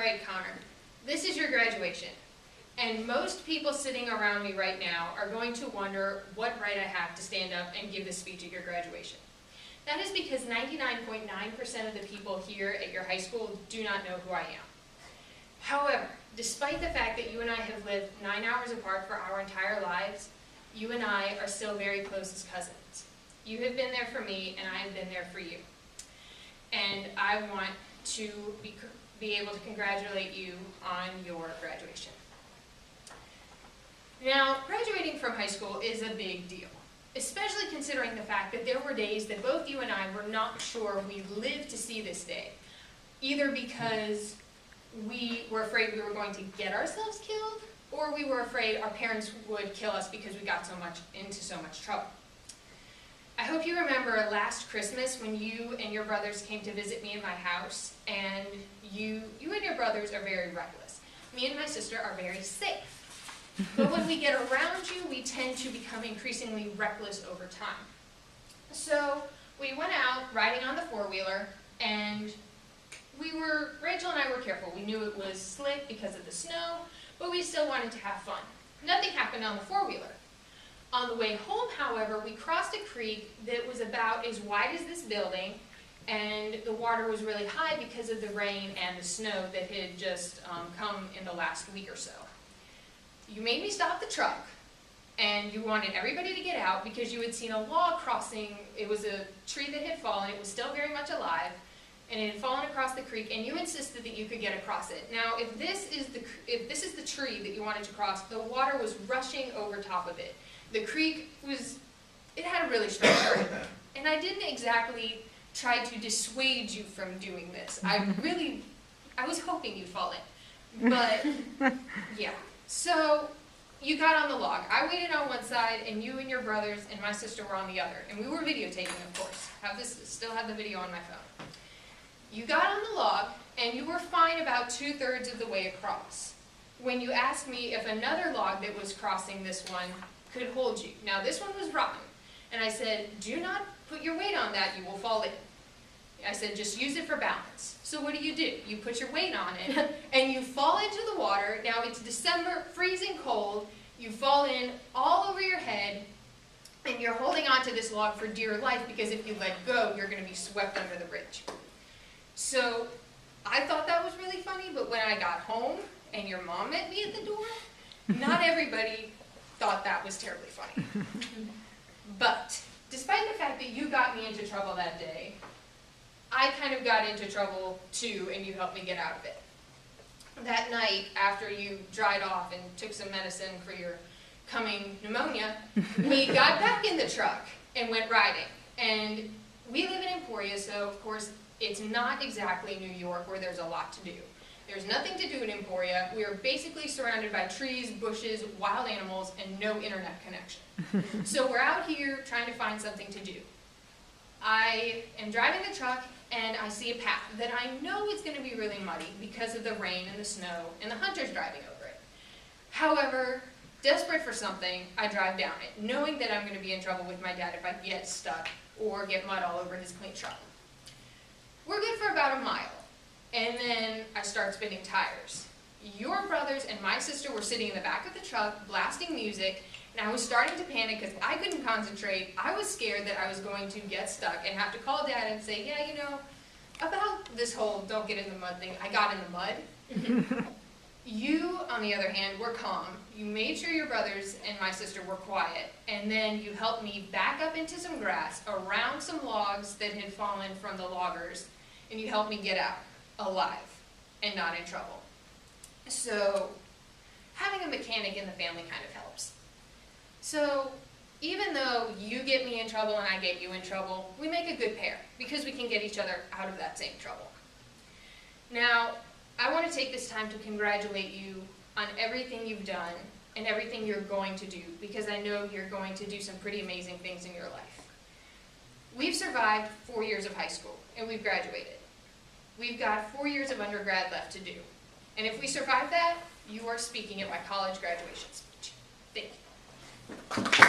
right, Connor, this is your graduation. And most people sitting around me right now are going to wonder what right I have to stand up and give this speech at your graduation. That is because 99.9% of the people here at your high school do not know who I am. However, despite the fact that you and I have lived 9 hours apart for our entire lives, you and I are still very close as cousins. You have been there for me, and I have been there for you. And I want to be able to congratulate you on your graduation. Now, graduating from high school is a big deal, especially considering the fact that there were days that both you and I were not sure we'd live to see this day, either because we were afraid we were going to get ourselves killed, or we were afraid our parents would kill us because we got into so much trouble. I hope you remember last Christmas when you and your brothers came to visit me in my house, and you and your brothers are very reckless. Me and my sister are very safe. But when we get around you, we tend to become increasingly reckless over time. So we went out riding on the four-wheeler, and Rachel and I were careful. We knew it was slick because of the snow, but we still wanted to have fun. Nothing happened on the four-wheeler. On the way home, however, we crossed a creek that was about as wide as this building, and the water was really high because of the rain and the snow that had just come in the last week or so. You made me stop the truck, and you wanted everybody to get out because you had seen a log crossing. It was a tree that had fallen. It was still very much alive, and it had fallen across the creek, and you insisted that you could get across it. Now, if this is the tree that you wanted to cross, the water was rushing over top of it. The creek it had a really strong current, and I didn't exactly try to dissuade you from doing this. I was hoping you'd fall in, but yeah. So you got on the log. I waited on one side, and you and your brothers and my sister were on the other, and we were videotaping, of course. Still have the video on my phone. You got on the log, and you were fine about 2/3 of the way across, when you asked me if another log that was crossing this one could hold you. Now, this one was rotten, and I said, do not put your weight on that, you will fall in. I said, just use it for balance. So what do? You put your weight on it, and you fall into the water. Now, it's December, freezing cold. You fall in all over your head, and you're holding onto this log for dear life, because if you let go, you're going to be swept under the bridge. So I thought that was really funny, but when I got home, and your mom met me at the door, not everybody thought that was terribly funny. But despite the fact that you got me into trouble that day, I kind of got into trouble too, and you helped me get out of it. That night, after you dried off and took some medicine for your coming pneumonia, we got back in the truck and went riding. And we live in Emporia, so of course it's not exactly New York where there's a lot to do. There's nothing to do in Emporia. We are basically surrounded by trees, bushes, wild animals, and no internet connection. So we're out here trying to find something to do. I am driving the truck, and I see a path that I know is going to be really muddy because of the rain and the snow and the hunters driving over it. However, desperate for something, I drive down it, knowing that I'm going to be in trouble with my dad if I get stuck or get mud all over his clean truck. We're good for about a mile, and then I start spinning tires. Your brothers and my sister were sitting in the back of the truck blasting music, and I was starting to panic because I couldn't concentrate. I was scared that I was going to get stuck and have to call Dad and say, yeah, you know, about this whole don't get in the mud thing, I got in the mud. You, on the other hand, were calm. You made sure your brothers and my sister were quiet, and then you helped me back up into some grass around some logs that had fallen from the loggers, and you helped me get out alive and not in trouble. So having a mechanic in the family kind of helps. So even though you get me in trouble and I get you in trouble, we make a good pair because we can get each other out of that same trouble. Now, I want to take this time to congratulate you on everything you've done and everything you're going to do, because I know you're going to do some pretty amazing things in your life. We've survived 4 years of high school, and we've graduated. We've got 4 years of undergrad left to do. And if we survive that, you are speaking at my college graduation speech. Thank you.